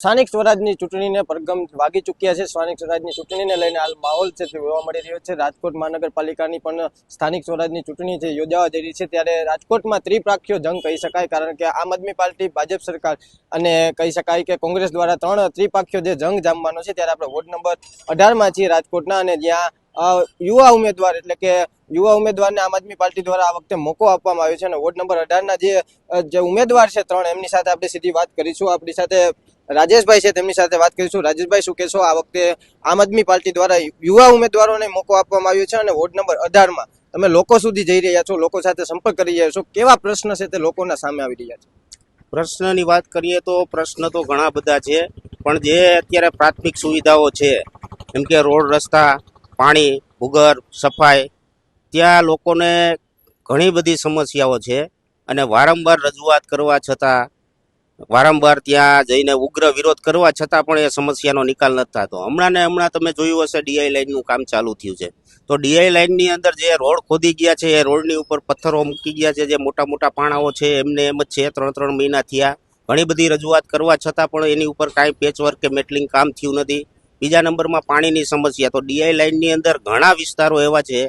સ્થાનિક સ્વરાજની ચૂંટણીને પરગમ વાગી ચૂક્યા છે। સ્થાનિક સ્વરાજની ચૂંટણીને લઈને હાલ માહોલ છે તે જોવા મળી રહ્યો છે। રાજકોટ મહાનગરપાલિકાની પણ સ્થાનિક સ્વરાજની ચૂંટણી છે યોજાવા જઈ રહી છે, ત્યારે રાજકોટમાં ત્રિપ્રાખ્યો જંગ કહી શકાય, કારણ કે આમ આદમી પાર્ટી, ભાજપ સરકાર અને કહી શકાય કે કોંગ્રેસ દ્વારા ત્રણ ત્રિપાખ્યો જે જંગ જામવાનો છે। ત્યારે આપણે વોર્ડ નંબર 18માં છીએ રાજકોટના, અને જ્યાં યુવા ઉમેદવાર એટલે કે યુવા ઉમેદવારને આમ આદમી પાર્ટી દ્વારા આ વખતે મોકો આપવામાં આવ્યો છે, અને વોર્ડ નંબર 18ના જે ઉમેદવાર છે ત્રણ, એમની સાથે આપણે સીધી વાત કરીશું। આપણી સાથે રાજેશભાઈ છે, તેમની સાથે વાત કરીશું। રાજેશભાઈ, શું કહેશો, આ વખતે આમ આદમી પાર્ટી દ્વારા યુવા ઉમેદવારોને મોકો આપવામાં આવ્યો છે અને વોર્ડ નંબર 18માં તમે લોકો સુધી જઈ રહ્યા છો, લોકો સાથે સંપર્ક કરી રહ્યા છો, કેવા પ્રશ્ન છે તે લોકોના સામે આવી રહ્યા છે? પ્રશ્નની વાત કરીએ તો પ્રશ્ન તો ઘણા બધા છે, પણ જે અત્યારે પ્રાથમિક સુવિધાઓ છે, જેમ કે રોડ, રસ્તા, પાણી, ભૂગર્ભ, સફાઈ, ત્યાં લોકોને ઘણી બધી સમસ્યાઓ છે અને વારંવાર રજૂઆત કરવા છતાં, વારંવાર ત્યાં જઈને ઉગ્ર વિરોધ કરવા છતાં પણ એ સમસ્યાનો નિકાલ નથી થતો। હમણાં તમે જોયું હશે ડીઆઈ લાઇનનું કામ ચાલુ થયું છે, તો ડીઆઈ લાઇનની અંદર જે રોડ ખોદી ગયા છે, એ રોડની ઉપર પથ્થરો મૂકી ગયા છે, જે મોટા મોટા પાણાઓ છે એમને એમ જ છે। 3 મહિના થયા, ઘણી બધી રજૂઆત કરવા છતાં પણ એની ઉપર કાંઈ પેચવર્ક કે મેટલિંગ કામ થયું નથી। બીજા નંબરમાં પાણીની સમસ્યા, તો ડીઆઈ લાઇનની અંદર ઘણા વિસ્તારો એવા છે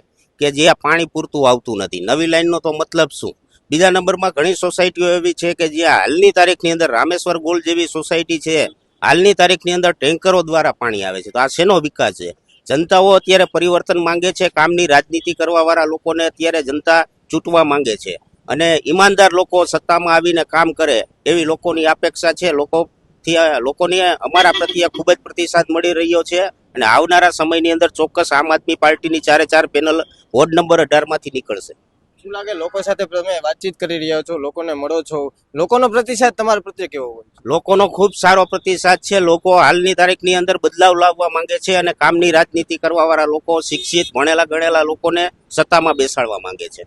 કે જ્યાં પાણી પૂરતું આવતું નથી। નવી લાઇનનો તો મતલબ શું? બીજા નંબરમાં ઘણી સોસાયટીઓ એવી છે કે જ્યાં હાલની તારીખની અંદર રામેશ્વર ગોલ્ડ જેવી સોસાયટી છે, હાલની તારીખની અંદર ટેન્કરો દ્વારા પાણી આવે છે। તો આ શેનો વિકાસ છે? જનતાઓ અત્યારે પરિવર્તન માંગે છે, કામની રાજનીતિ કરવા વાળા લોકોને અત્યારે જનતા ચૂંટવા માંગે છે, અને ઈમાનદાર લોકો સત્તામાં આવીને કામ કરે એવી લોકોની અપેક્ષા છે। લોકોને અમારા પ્રત્યે ખૂબ જ પ્રતિસાદ મળી રહ્યો છે, અને આવનારા સમયની અંદર ચોક્કસ આમ આદમી પાર્ટીની 4 પેનલ વોર્ડ નંબર 18માંથી નીકળશે। શું લાગે, લોકો સાથે તમે વાતચીત કરી રહ્યા છો, લોકોને મળો છો, લોકોનો પ્રતિસાદ તમારા પ્રત્યે કેવો હોય? લોકોનો ખૂબ સારો પ્રતિસાદ છે। લોકો હાલની તારીખની અંદર બદલાવ લાવવા માંગે છે, અને કામની રાજનીતિ કરવા વાળા લોકો, શિક્ષિત ભણેલા ગણેલા લોકોને સત્તામાં બેસાડવા માંગે છે।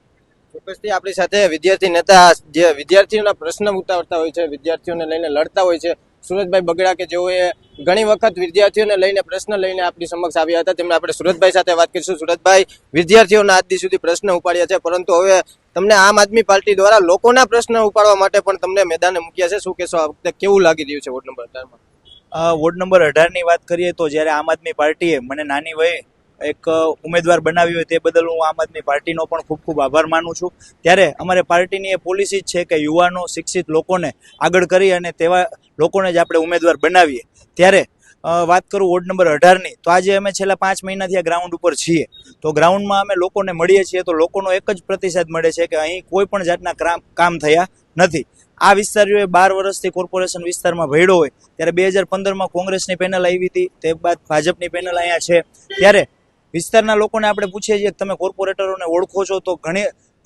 ચોક્કસથી આપણી સાથે વિદ્યાર્થી નેતા જે વિદ્યાર્થીઓના પ્રશ્ન ઉઠાવતા હોય છે, વિદ્યાર્થીઓને લઈને લડતા હોય છે, સુરજભાઈ બગડા, કે જેઓએ ઘણી વખત વિદ્યાર્થીઓને લઈને પ્રશ્ન લઈને આપણી સમક્ષ આવ્યા હતા, તેમને આપણે સુરજભાઈ સાથે વાત કરીશું। સુરજભાઈ, વિદ્યાર્થીઓના આજ દી સુધી પ્રશ્ન ઉપાડ્યા છે, પરંતુ હવે તમને આમ આદમી પાર્ટી દ્વારા લોકોના પ્રશ્ન ઉપાડવા માટે પણ તમને મેદાને મૂક્યા છે, શું કહેશો, આ વખતે કેવું લાગી રહ્યું છે વોર્ડ નંબર 18માં? વોર્ડ નંબર 18ની વાત કરીએ તો જ્યારે આમ આદમી પાર્ટીએ મને નાની વયે એક ઉમેદવાર બનાવ્યો હોય તે બદલ હું આમ આદમી પાર્ટીનો પણ ખૂબ ખૂબ આભાર માનું છું। ત્યારે અમારે પાર્ટીની એ પોલિસી જ છે કે યુવાનો, શિક્ષિત લોકોને આગળ કરી અને તેવા લોકોને જ આપણે ઉમેદવાર બનાવીએ। ત્યારે વાત કરું વોર્ડ નંબર 18ની, તો આજે અમે છેલ્લા 5 મહિનાથી આ ગ્રાઉન્ડ ઉપર છીએ, તો ગ્રાઉન્ડમાં અમે લોકોને મળીએ છીએ, તો લોકોનો એક જ પ્રતિસાદ મળે છે કે અહીં કોઈ પણ જાતના કામ થયા નથી। આ વિસ્તાર જો 12 વર્ષથી કોર્પોરેશન વિસ્તારમાં ભેડ્યો હોય, ત્યારે 2015માં કોંગ્રેસની પેનલ આવી હતી, તે બાદ ભાજપની પેનલ અહીંયા છે, ત્યારે વિસ્તારના લોકોને આપણે પૂછીએ છીએ કે તમે કોર્પોરેટરોને ઓળખો છો, તો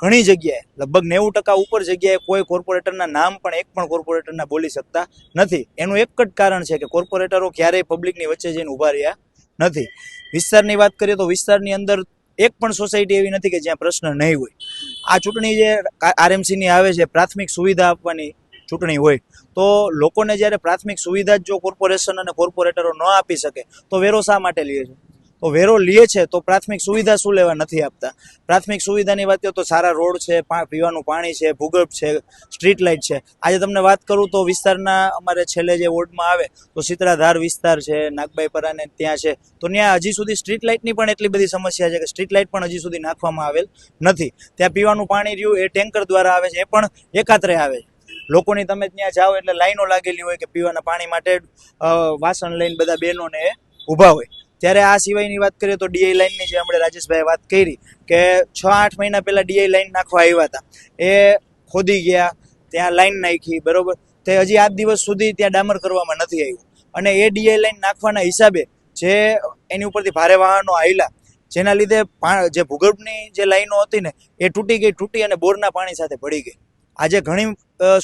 ઘણી જગ્યાએ લગભગ 90% ઉપર જગ્યાએ કોઈ કોર્પોરેટરના નામ પણ એક પણ કોર્પોરેટરના બોલી શકતા નથી। એનું એક જ કારણ છે કે કોર્પોરેટરો ક્યારેય પબ્લિકની વચ્ચે જઈને ઊભા રહ્યા નથી। વિસ્તારની વાત કરીએ તો વિસ્તારની અંદર એક પણ સોસાયટી એવી નથી કે જ્યાં પ્રશ્ન નહીં હોય। આ ચૂંટણી જે આરએમસીની આવે છે, પ્રાથમિક સુવિધા આપવાની ચૂંટણી હોય, તો લોકોને જ્યારે પ્રાથમિક સુવિધા જ જો કોર્પોરેશન અને કોર્પોરેટરો ન આપી શકે તો વેરો શા માટે લે છે? તો વેરો લે છે તો પ્રાથમિક સુવિધા શું લેવા નથી આપતા? પ્રાથમિક સુવિધાની વાત કરીએ તો સારા રોડ છે, પીવાનું પાણી છે, ભૂગર્ભ છે, સ્ટ્રીટ લાઇટ છે। આજે તમને વાત કરું તો વિસ્તારના અમારે છેલ્લે જે વોર્ડમાં આવે તો શીતળાધાર વિસ્તાર છે, નાગબાઈ પરાને ત્યાં છે, તો ત્યાં હજી સુધી સ્ટ્રીટ લાઇટની પણ એટલી બધી સમસ્યા છે કે સ્ટ્રીટ લાઇટ પણ હજી સુધી નાખવામાં આવેલ નથી। ત્યાં પીવાનું પાણી રહ્યું એ ટેન્કર દ્વારા આવે છે, એ પણ એકાત્રે આવે છે। લોકોની તમે ત્યાં જાઓ એટલે લાઈનો લાગેલી હોય કે પીવાના પાણી માટે વાસણ લઈને બધા બહેનોને ઊભા હોય। ત્યારે આ સિવાયની વાત કરીએ તો ડીઆઈ લાઇનની જે આપણે રાજેશભાઈ વાત કરી કે 6-8 મહિના પહેલા ડીઆઈ લાઇન નાખવા આવ્યા હતા, એ ખોદી ગયા, ત્યાં લાઇન નાખી, બરોબર, તે હજી આજ દિવસ સુધી ત્યાં ડામર કરવામાં નથી આવ્યું, અને એ ડીઆઈ લાઇન નાખવાના હિસાબે જે એની ઉપરથી ભારે વાહનો આવેલા, જેના લીધે જે ભૂગર્ભની જે લાઈનો હતી ને એ તૂટી અને બોરના પાણી સાથે ભળી ગઈ। આજે ઘણી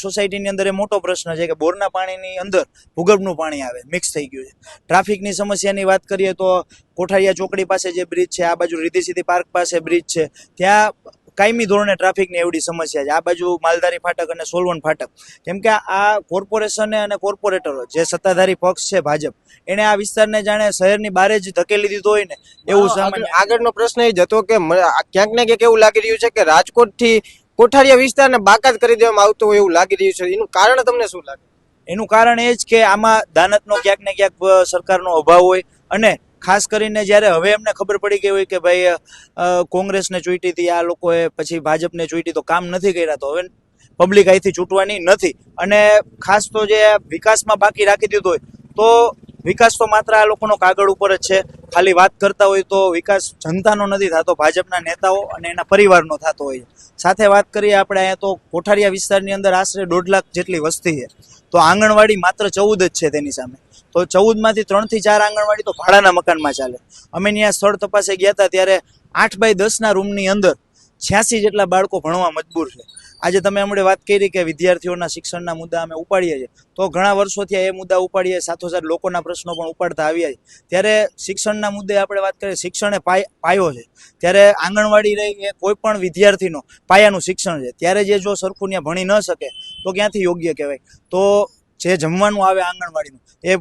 સોસાયટીની અંદર એ મોટો પ્રશ્ન છે કે બોરના પાણીની અંદર ભૂગર્ભનું પાણી આવે, મિક્સ થઈ ગયું છે। ટ્રાફિકની સમસ્યાની વાત કરીએ તો કોઠારિયા ચોકડી પાસે જે બ્રિજ છે, આ બાજુ રીધી સીધી પાર્ક પાસે બ્રિજ છે, ત્યાં કાયમી ધોરણે ટ્રાફિકની એવડી સમસ્યા છે। આ બાજુ માલધારી ફાટક અને સોલવન ફાટક, કેમ કે આ કોર્પોરેશને અને કોર્પોરેટરો જે સત્તાધારી પક્ષ છે ભાજપ, એને આ વિસ્તારને જાણે શહેરની બહાર જ ધકેલી દીધો હોય ને એવું સામાન્ય। આગળનો પ્રશ્ન એ જ હતો કે ક્યાંક ને ક્યાંક એવું લાગી રહ્યું છે કે રાજકોટથી કોઠારિયા વિસ્તારને બાકાત કરી દેવામાં આવતો હોય એવું લાગી રહ્યું છે, એનું કારણ તમને શું લાગે? એનું કારણ એ જ કે આમાં દાનતનો ક્યાંક ને ક્યાંક સરકારનો અભાવ હોય, અને ખાસ કરીને જ્યારે હવે એમને ખબર પડી ગઈ હોય કે ભાઈ કોંગ્રેસને ચૂંટી હતી આ લોકોએ, પછી ભાજપને ચૂંટી તો કામ નથી કર્યા, તો હવે પબ્લિક અહીંથી ચૂંટવાની નથી. અને ખાસ તો જે વિકાસમાં બાકી રાખી દીધો હોય, તો વિકાસ તો માત્ર આ લોકોનો કાગળ ઉપર જ છે. ખાલી વાત કરતા હોય તો વિકાસ જનતાનો નથી થતો, ભાજપના નેતાઓ અને એના પરિવારનો થતો હોય છે. સાથે વાત કરીએ આપણે અહીંયા તો કોઠારિયા વિસ્તારની અંદર આશરે 1.5 લાખ જેટલી વસ્તી છે, તો આંગણવાડી માત્ર 14 જ છે તેની સામે. તો 14માંથી 3 થી 4 આંગણવાડી તો ભાડાના મકાનમાં ચાલે. અમે ત્યાં સ્થળ તપાસે ગયા હતા ત્યારે 8x10 રૂમની અંદર 86 જેટલા બાળકો ભણવા મજબૂર છે. આજે તમે હમણાં વાત કરી કે વિદ્યાર્થીઓના શિક્ષણના મુદ્દા અમે ઉપાડીએ છીએ, તો ઘણા વર્ષોથી એ મુદ્દા ઉપાડીએ, સાથોસાથ લોકોના પ્રશ્નો પણ ઉપાડતા આવ્યા છે. ત્યારે શિક્ષણના મુદ્દે આપણે વાત કરીએ, શિક્ષણ એ પાયો છે. ત્યારે આંગણવાડી રહી એ કોઈ પણ વિદ્યાર્થીનો પાયાનું શિક્ષણ છે. ત્યારે જે જો સરખું ત્યાં ભણી ન શકે તો ક્યાંથી યોગ્ય કહેવાય? તો જે જમવાનું આવે આંગણવાડીનું એ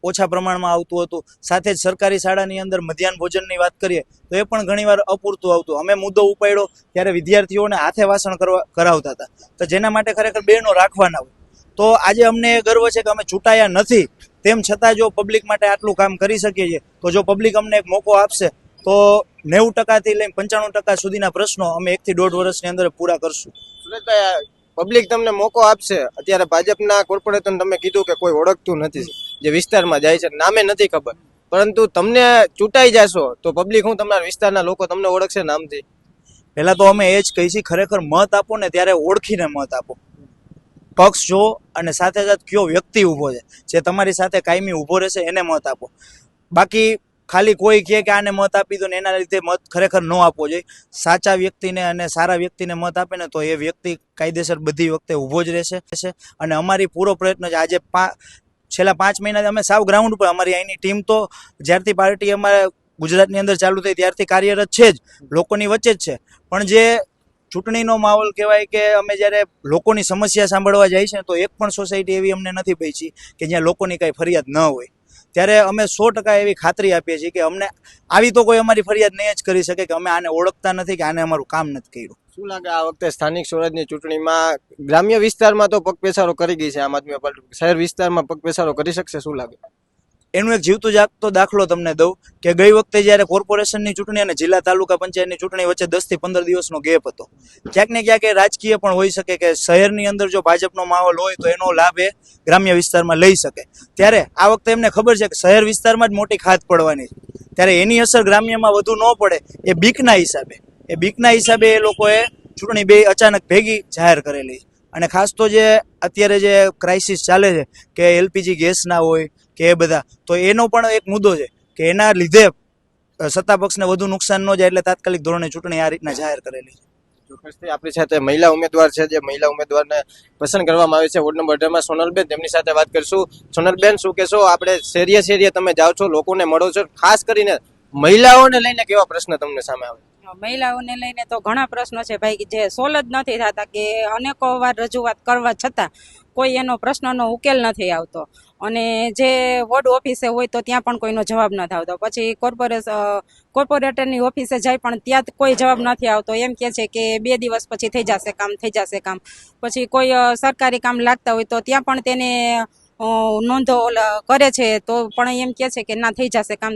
ઓછા પ્રમાણમાં આવતું હતું. સાથે જ સરકારી શાળાની અંદર મધ્યાહન ભોજનની વાત કરીએ તો એ પણ ઘણીવાર અપૂરતું આવતું. અમે મુદ્દો ઉપાડ્યો ત્યારે વિદ્યાર્થીઓને હાથે વાસણ કરાવતા હતા, તો જેના માટે ખરેખર બહેનો રાખવાના હોય. તો આજે અમને ગર્વ છે કે અમે ચૂંટાયા નથી, તેમ છતાં જો પબ્લિક માટે આટલું કામ કરી શકીએ છીએ, તો જો પબ્લિક અમને એક મોકો આપશે તો 90% લઈને 95% સુધીના પ્રશ્નો અમે 1 થી 1.5 વર્ષની અંદર પૂરા કરશું. સુરેશભાઈ, પબ્લિક તમને મોકો આપશે. અત્યારે ભાજપના કોર્પોરેશન તમે કીધું કે કોઈ ઓળખતું નથી, જે વિસ્તારમાં જાય છે નામે નથી ખબર, પરંતુ તમને ચૂંટાઈ જશો તો પબ્લિક હું તમારા વિસ્તારના લોકો તમને ઓળખશે નામથી. પહેલા તો અમે એ જ કહીશું, ખરેખર મત આપો ને ત્યારે ઓળખીને મત આપો. પક્ષ જો અને સાથે સાથે કયો વ્યક્તિ ઊભો છે જે તમારી સાથે કાયમી ઊભો રહેશે એને મત આપો. બાકી ખાલી કોઈ કહે કે આને મત આપી દો ને એના લીધે મત ખરેખર ન આપવો જોઈએ. સાચા વ્યક્તિને અને સારા વ્યક્તિને મત આપે ને તો એ વ્યક્તિ કાયદેસર બધી વખતે ઊભો જ રહેશે. અને અમારી પૂરો પ્રયત્ન છે. આજે છેલ્લા 5 મહિનાથી અમે સાવ ગ્રાઉન્ડ પર, અમારી અહીંની ટીમ તો જ્યારથી પાર્ટી અમારે ગુજરાતની અંદર ચાલુ થઈ ત્યારથી કાર્યરત છે જ, લોકોની વચ્ચે જ છે. પણ જે ચૂંટણીનો માહોલ કહેવાય કે અમે જ્યારે લોકોની સમસ્યા સાંભળવા જાય છે તો એક પણ સોસાયટી એવી અમને નથી પહોંચી કે જ્યાં લોકોની કાંઈ ફરિયાદ ન હોય. ત્યારે અમે 100% એવી ખાતરી આપીએ છીએ કે અમને આવી તો કોઈ અમારી ફરિયાદ નહીં જ કરી શકે કે અમે આને ઓળખતા નથી કે આને અમારું કામ નથી કર્યું. શું લાગે આ વખતે સ્થાનિક સ્વરાજની ચૂંટણીમાં ગ્રામ્ય વિસ્તારમાં તો પગપેસારો કરી ગઈ છે આમ આદમી પાર્ટી, શહેર વિસ્તારમાં પગપેસારો કરી શકશે? શું લાગે? એનું એક જીવતો જાગતો દાખલો તમને દઉં કે ગઈ વખતે જ્યારે કોર્પોરેશનની ચૂંટણી અને જિલ્લા તાલુકા પંચાયતની ચૂંટણી વચ્ચે 10 થી 15 દિવસનો ગેપ હતો. ક્યાંક ને ક્યાંક એ રાજકીય પણ હોઈ શકે કે શહેરની અંદર જો ભાજપનો માહોલ હોય તો એનો લાભ એ ગ્રામ્ય વિસ્તારમાં લઈ શકે. ત્યારે આ વખતે એમને ખબર છે કે શહેર વિસ્તારમાં જ મોટી ખાત પડવાની છે, ત્યારે એની અસર ગ્રામ્યમાં વધુ ન પડે એ બીકના હિસાબે એ લોકોએ ચૂંટણી બે અચાનક ભેગી જાહેર કરેલી. અને ખાસ તો જે અત્યારે જે ક્રાઇસિસ ચાલે છે કે એલપીજી ગેસ ના હોય કે એ બધા, તો એનો પણ એક મુદ્દો છે કે એના લીધે સત્તા પક્ષને વધુ નુકસાન ન જાય એટલે તાત્કાલિક ધોરણે ચૂંટણી આ રીતના જાહેર કરેલી. ચોક્કસથી આપણી સાથે મહિલા ઉમેદવાર છે, જે મહિલા ઉમેદવારને પસંદ કરવામાં આવે છે વોર્ડ નંબર 18માં સોનલબેન, તેમની સાથે વાત કરીશું. સોનલબેન, શું કહેશો? આપણે શેરીએ તમે જાઓ છો, લોકોને મળો છો, ખાસ કરીને મહિલાઓને લઈને કેવા પ્રશ્ન તમને સામે આવે? મહિલાઓને લઈને તો ઘણા પ્રશ્નો છે ભાઈ, જે સોલ્વ જ નથી થતા, કે અનેકો વાર રજૂઆત કરવા છતાં કોઈ એનો પ્રશ્નનો ઉકેલ નથી આવતો. અને જે વોર્ડ ઓફિસે હોય તો ત્યાં પણ કોઈનો જવાબ નથી આવતો. પછી કોર્પોરેટરની ઓફિસે જાય પણ ત્યાં કોઈ જવાબ નથી આવતો. એમ કહે છે કે 2 દિવસ પછી થઈ જશે કામ. પછી કોઈ સરકારી કામ લાગતા હોય તો ત્યાં પણ તેને નોંધો કરે છે તો પણ એમ કહે છે કે ના થઈ જશે કામ.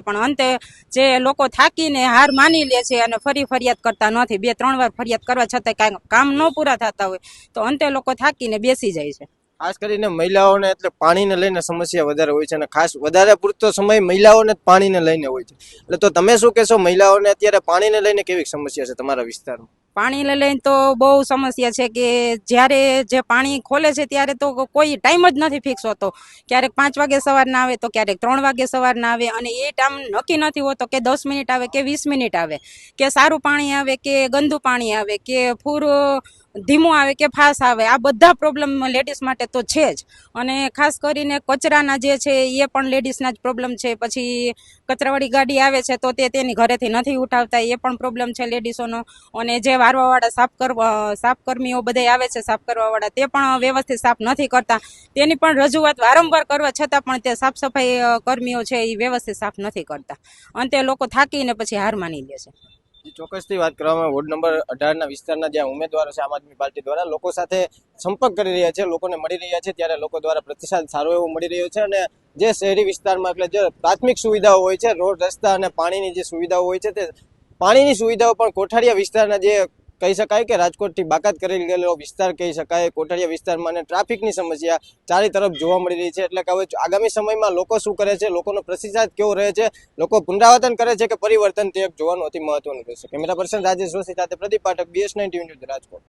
પણ અંતે જે લોકો થાકીને હાર માની લે છે અને ફરી ફરિયાદ કરતા નથી. 2-3 વાર ફરિયાદ કરવા છતાં કાંઈ કામ ન પૂરા થતા હોય તો અંતે લોકો થાકીને બેસી જાય છે. ખાસ કરીને મહિલાઓને એટલે પાણીને લઈને સમસ્યા વધારે હોય છે, અને ખાસ વધારે પૂરતો સમય મહિલાઓને પાણીને લઈને હોય છે. એટલે તો તમે શું કહેશો, મહિલાઓને અત્યારે પાણીને લઈને કેવી સમસ્યા છે તમારા વિસ્તારમાં? પાણીને લઈને તો બહુ સમસ્યા છે કે જ્યારે જે પાણી ખોલે છે ત્યારે તો કોઈ ટાઈમ જ નથી ફિક્સ હોતો. ક્યારેક 5 વાગે સવારના આવે તો ક્યારેક 3 વાગે સવારના આવે, અને એ ટાઈમ નક્કી નથી હોતો કે 10 મિનિટ આવે કે 20 મિનિટ આવે, કે સારું પાણી આવે કે ગંદુ પાણી આવે, કે ધીમું આવે કે ફાસ્ટ આવે. આ બધા પ્રોબ્લેમ લેડીઝ માટે તો છે જ. અને ખાસ કરીને કચરાના જે છે એ પણ લેડીઝના જ પ્રોબ્લેમ છે. પછી કચરાવાળી ગાડી આવે છે તો તેની ઘરેથી નથી ઉઠાવતા, એ પણ પ્રોબ્લેમ છે લેડીઝોનો. અને જે વારવાવાળા સાફકર્મીઓ બધા આવે છે, સાફ કરવાવાળા, તે પણ વ્યવસ્થિત સાફ નથી કરતા. તેની પણ રજૂઆત વારંવાર કરવા છતાં પણ તે સાફ સફાઈ કર્મીઓ છે એ વ્યવસ્થિત સાફ નથી કરતા. અંતે લોકો થાકીને પછી હાર માની લે છે. ચોક્કસથી વાત કરવામાં વોર્ડ નંબર 18 ના વિસ્તારના જ્યાં ઉમેદવારો છે આમ આદમી પાર્ટી દ્વારા લોકો સાથે સંપર્ક કરી રહ્યા છે, લોકોને મળી રહ્યા છે, ત્યારે લોકો દ્વારા પ્રતિસાદ સારો એવો મળી રહ્યો છે. અને જે શહેરી વિસ્તારમાં એટલે જે પ્રાથમિક સુવિધાઓ હોય છે, રોડ રસ્તા અને પાણીની જે સુવિધાઓ હોય છે, તે પાણીની સુવિધાઓ પણ કોઠારિયા વિસ્તારના જે કહી શકાય કે રાજકોટથી બાકાત કરી ગયેલો વિસ્તાર કહી શકાય, કોઠારિયા વિસ્તારમાં અને ટ્રાફિકની સમસ્યા ચારે તરફ જોવા મળી રહી છે. એટલે કે હવે આગામી સમયમાં લોકો શું કરે છે, લોકોનો પ્રતિસાદ કેવો રહે છે, લોકો પુનરાવર્તન કરે છે કે પરિવર્તન, તે જોવાનું અતિ મહત્વનું રહેશે. કેમેરા પર્સન રાજેશ જોશી સાથે Pradeep Pathak, BS9 TV news, Rajkot.